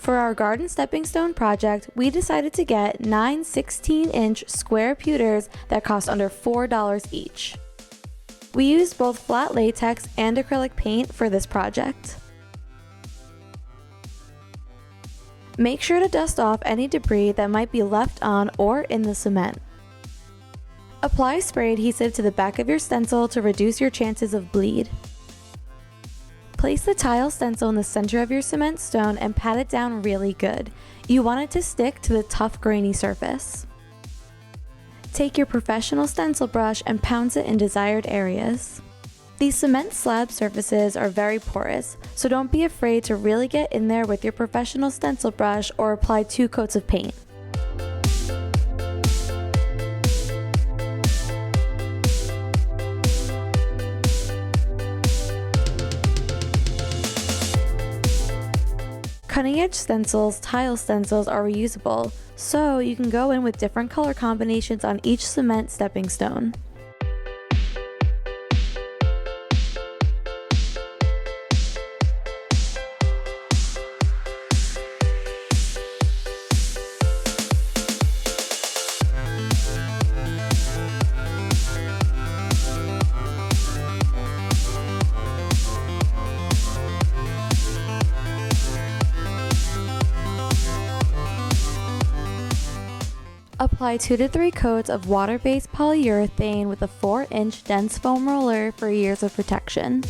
For our garden stepping stone project, we decided to get 9 16-inch square pewters that cost under $4 each. We used both flat latex and acrylic paint for this project. Make sure to dust off any debris that might be left on or in the cement. Apply spray adhesive to the back of your stencil to reduce your chances of bleed. Place the tile stencil in the center of your cement stone and pat it down really good. You want it to stick to the tough, grainy surface. Take your professional stencil brush and pounce it in desired areas. These cement slab surfaces are very porous, so don't be afraid to really get in there with your professional stencil brush or apply 2 coats of paint. Cutting edge stencils, tile stencils are reusable, so you can go in with different color combinations on each cement stepping stone. Apply 2 to 3 coats of water-based polyurethane with a 4-inch dense foam roller for years of protection.